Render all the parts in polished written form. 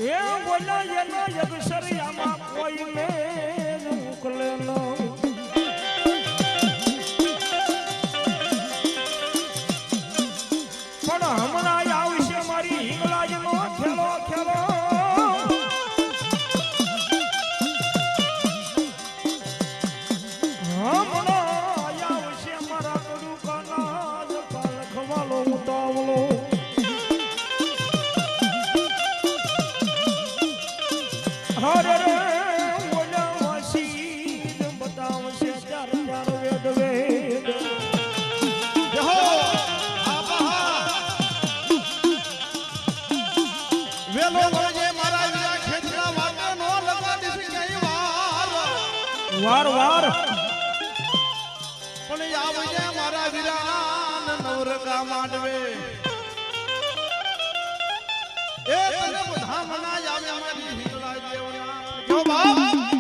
એ બોલા એનો યગસરિયામાં કોઈ મે મોકલે નો પણ હમણાં આવશે મારી હિંગળાજનો ખેલો ખેલો હમણાં આવશે મારા કડુકાના લખવાલો ઉતાવલો હરે રે ઓલા વાસી બતાવશે ચાર ચાર વેદ વેદ વેલો વળજે મારા વીરા ખેતના વાટે નો લગાડીશ કઈ વાર વાર પણ આવજે મારા વીરા નવરકા માંડવે એ તને બધા મના આવે મારી હિંગળા જેવણા જો બાપ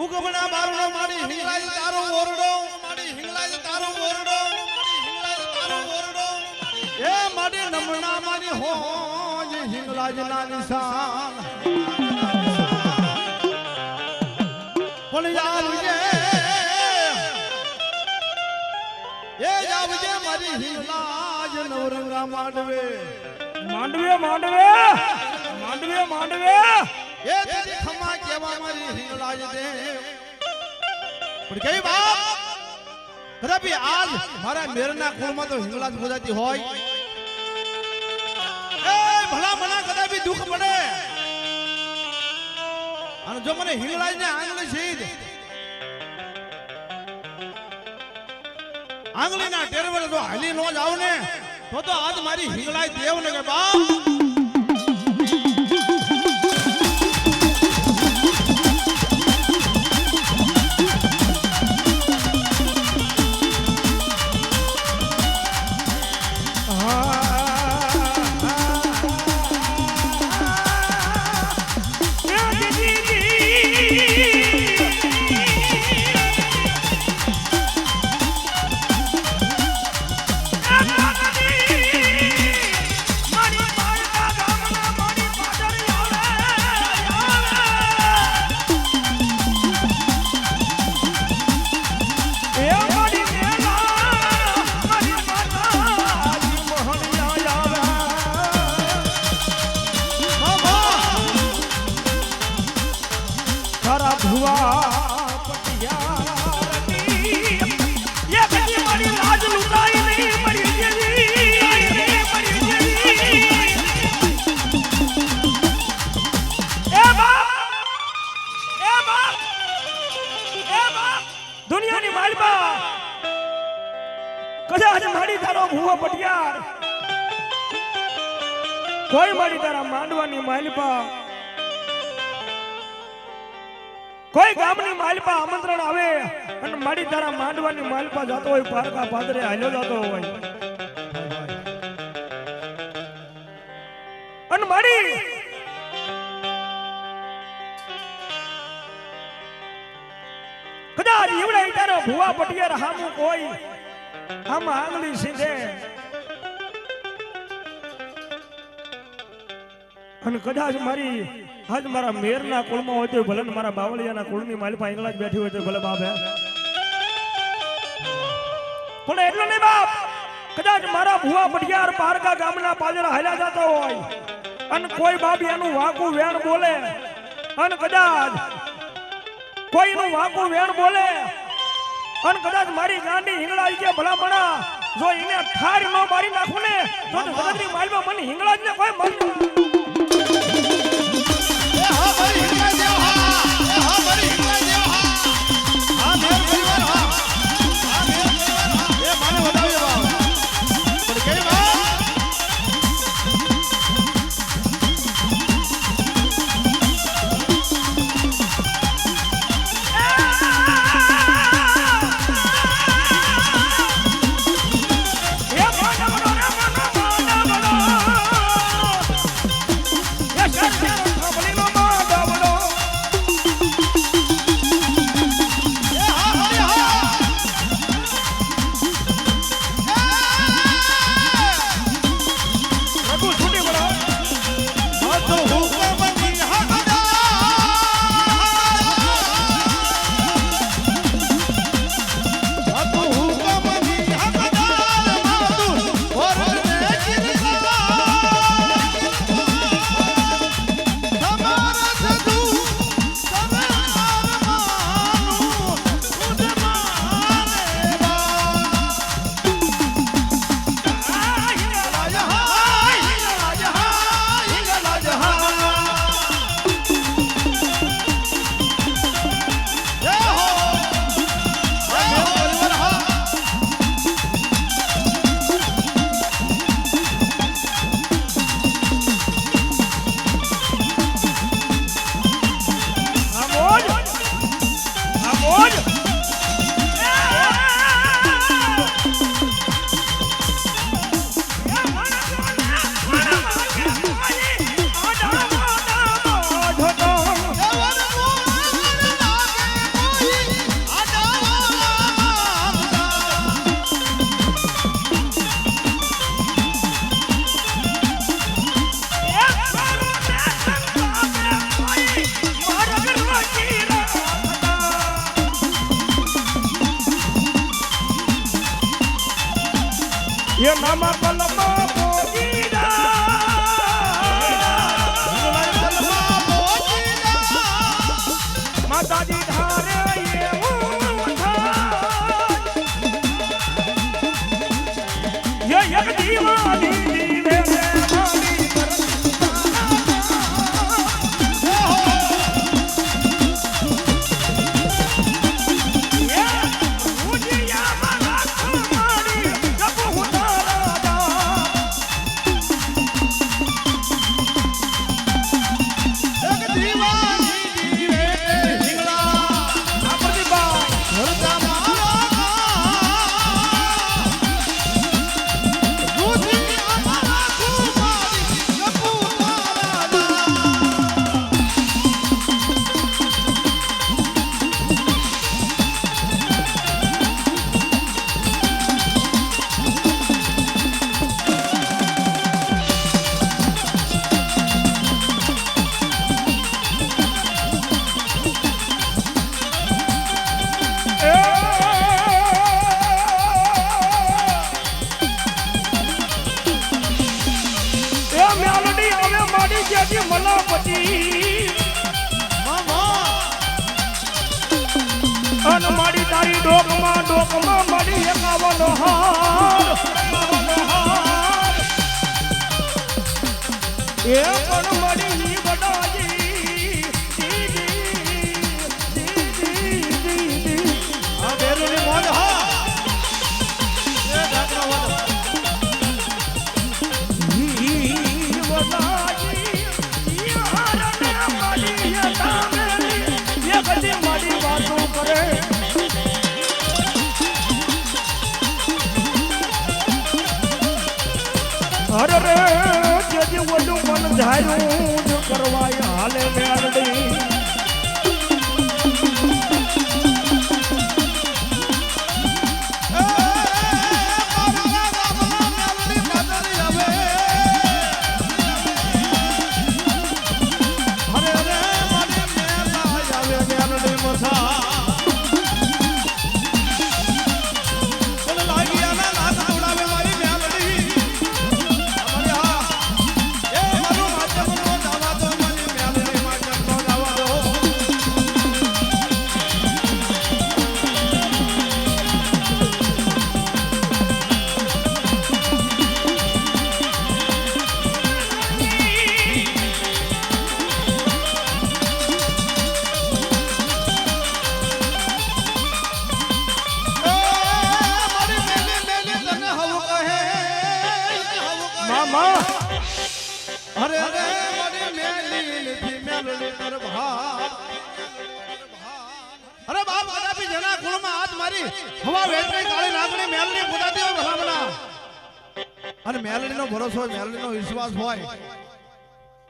ઉગમણા મારો મારી હિંગળાઈ તારો ઓરડો મારી હિંગળાઈ તારો ઓરડો મારી હિંગળાઈ તારો ઓરડો એ મારી નમણા મારી હોજ હિંગળાજના નિશાન પણ આવજે એ આવજે મારી હિંગળાજ નવરંગા માંડવે માંડવે માંડવે માંડવે માંડવે એ તેરી ખમા કેવા મારી હિંગળાજ દે પણ કઈ બાપ કદાપી આજ મારા મેરના કુળમાં તો હિંગળાજ બોજાતી હોય એ ભલા મના કદાપી દુઃખ પડે અને જો મને હિંગળાજ ને આંગળી સીધ આંગળીના ટેરવર જો હાલી નો જાવ ને તો આજ મારી હિંગળાજ દેવ ને કે બાપ દુનિયાની માલપા કદાચ મારી તારો ભૂવો પટિયાર કોઈ મારી તારા માંડવાની માલપા કોઈ ગામની માલપા આમંત્રણ આવે અને મારી તારા માંડવાની માલપા જતો હોય પારકા પાદરે હાલ્યો જતો હોય અને મારી કદાચ એવડા તારો ભૂવા પટિયાર હામું કોઈ આમાં આંગળી સીધે અને કદાચ મારી આજ મારા મેરના કુળમાં હોય તો ભલે મારા બાવળિયાના કુળની માલપા આંગળા જ બેઠી હોય તો ભલે બાપ હે પણ એટલો નહીં બાપ કદાચ મારા ભૂવા પટિયાર પારકા ગામના પાદરા હાલ્યા જતા હોય અને કોઈ બાપ એનું વાંકું વેણ બોલે અને કદાચ કોઈનું વાંકું વેણ બોલે અને કદાચ મારી ગાંડી હિંગળા કે ભલા મણા જો એને ઠાર ન મારી નાખું ને તો જગતની માલમાં મને હિંગળા જ ને કોઈ મળી ये नामा पलमा बोगीरा माता जी धारे ये उठा ये एक दीवानी दीवे माली મારી તારી ડોકમાં ડોકમાં મારી એકાવનો હાર એ પણ મારી બડાજી દીદી દીદી દીદી હવે બધી વાતો કરે અરે રે જે ઓલું મન ધાર્યું જો કરવાય હાલે મેલડી અરે રે મને મેલી નથી મેલડી દરબાર અરે બાપ કદાપી જેના કુળમાં હાથ મારી હવા વેટરી કાળી નાગણી મેલડી પોતાતી હોય ભલામણા અને મેલડીનો ભરોસો હોય મેલડીનો વિશ્વાસ હોય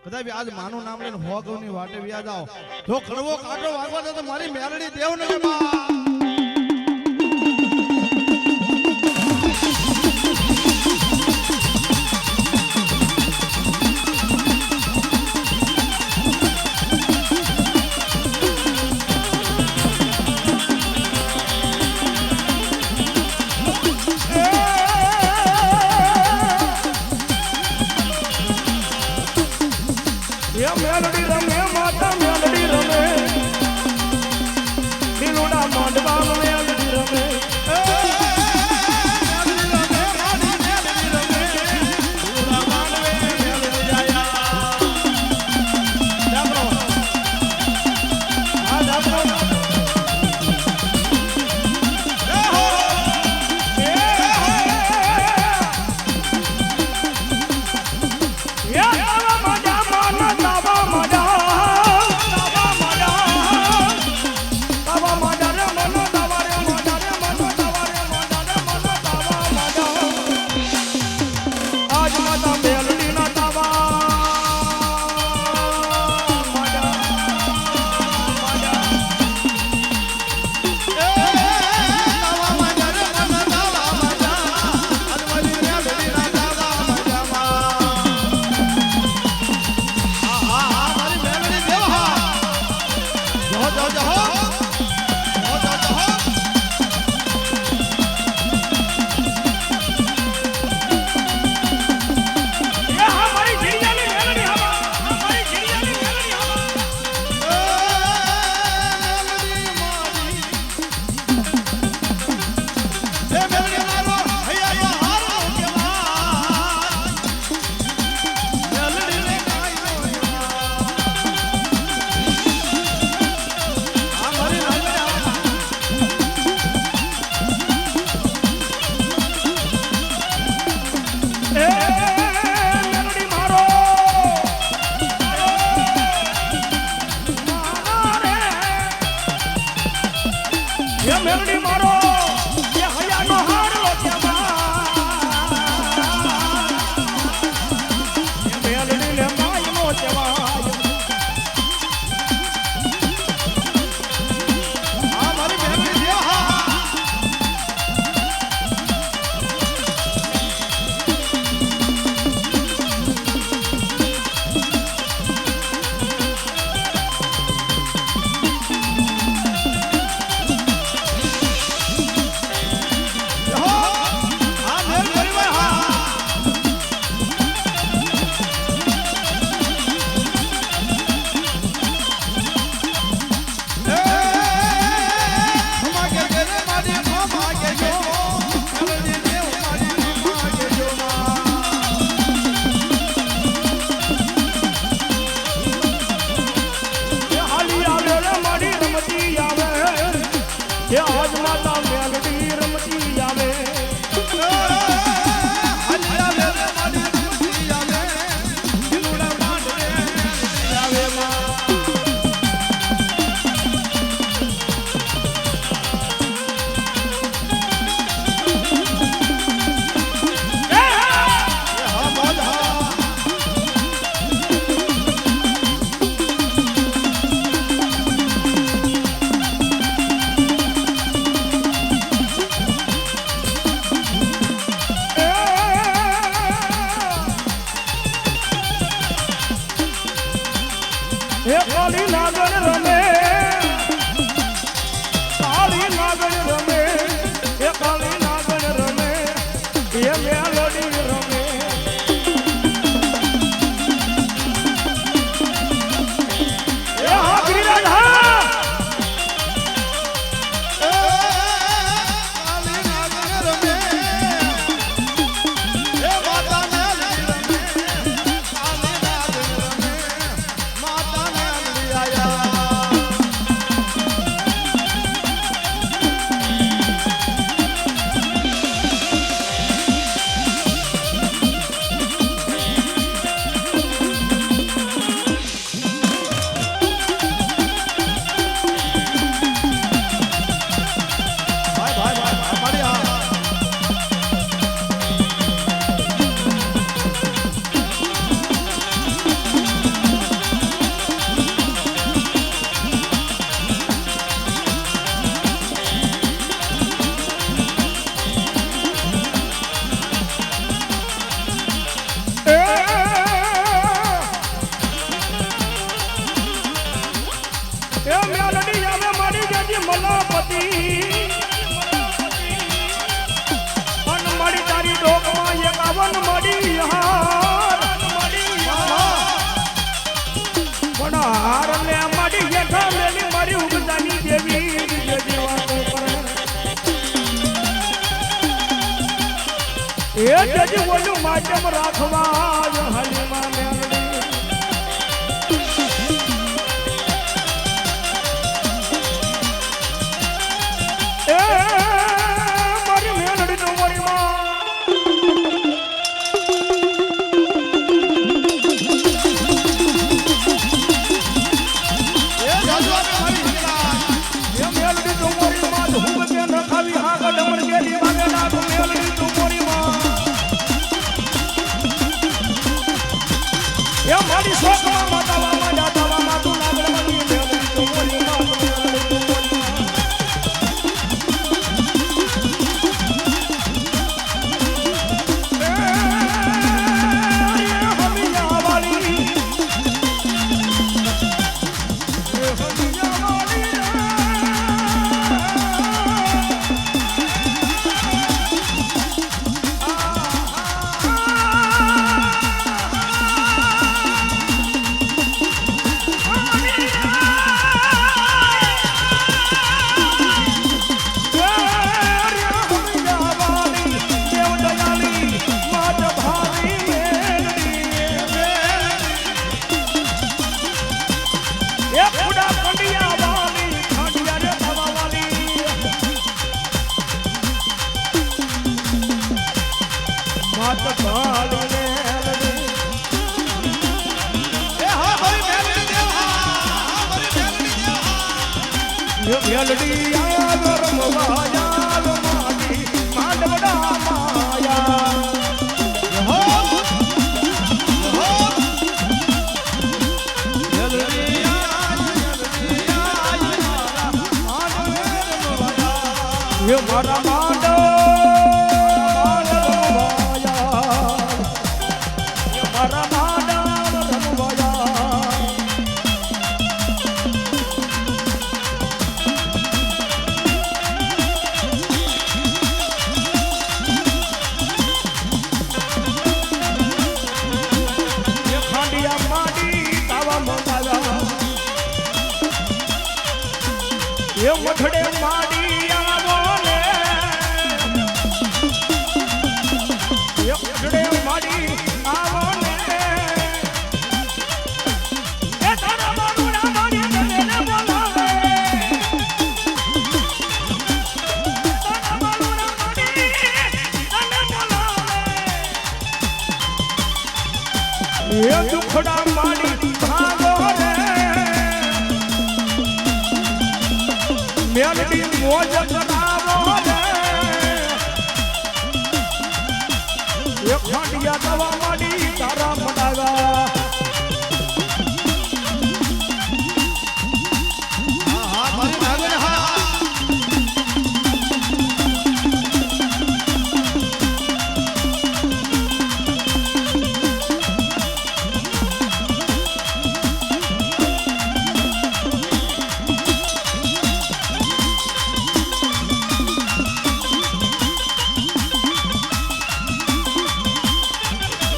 કદાપી આજ માનું નામ લઈને ભોગવની વાટે વ્યા જાઓ જો કડવો કાંટો વાગવા દે તો મારી મેલડી દેવ ને બા મેલડી રમે માતા મેલડી રમે દિલોડા માંડવા મેલડી રમે મેલડી મારો એ હયાનો હારો કેવા મેલડી ને માયનો કેવા આ મારી મેલડી દેવા આજ માતા મેલડી રમતી આવે એ જજી બોલું માધ્યમ રાખવા હલીમાં મેલડી એ મારી મેલડી નો મારી માં એ જાજવાને મારી હિંગલાજ એ મેલડી નો મારી માં હું કે રખાવી હા ગડમણ કેરી માગે નાખ મેલડી નો મારી માં એ મારી શોખમાં માતાવામાં દાદાવામાં તું લાગડવાની મેલડી નો મારી માં મેલડી નો મારી માં એ હા મારી મેલડી દેવ હા મારી મેલડી દેવ મેલડી આયા રમવાયા માડી માંડવડા માયા હો હો મેલડી આયા મારા માંડવ મારા માંડવ રમવાયા એ મઠડે માડી આવો ને એ મઠડે માડી આવો ને એ તારા બાનુડા માડી તને બોલાવે તારા બાનુડા માડી તને બોલાવે એ દુખડા માડી ભાગો રે મેલડી મોજ કરાવો ને એ ખાંડિયા દવા માડી તારા મડાવા હા મારી મેલડી હા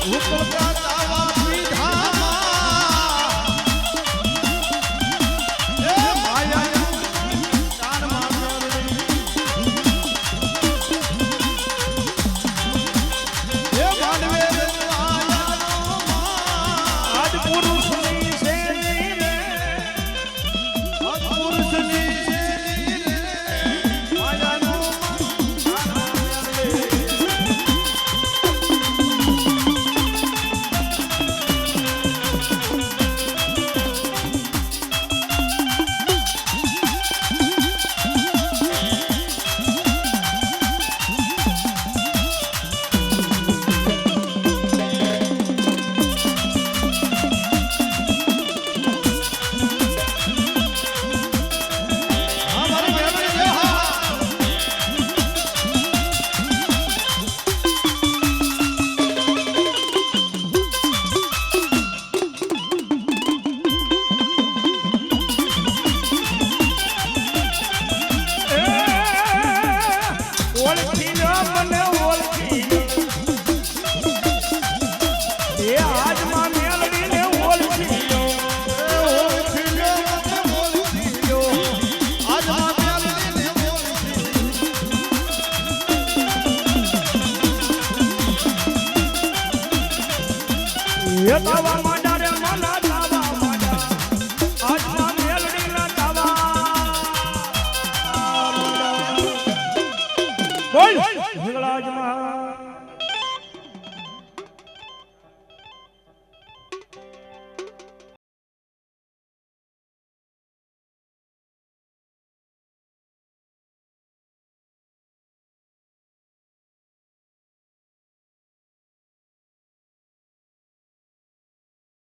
ઉપરતા તાવા પીધા એ તાવા માંડા રે માના તાવા માંડા આજના મેલડીના તાવા બોલ હિંગળાજ માં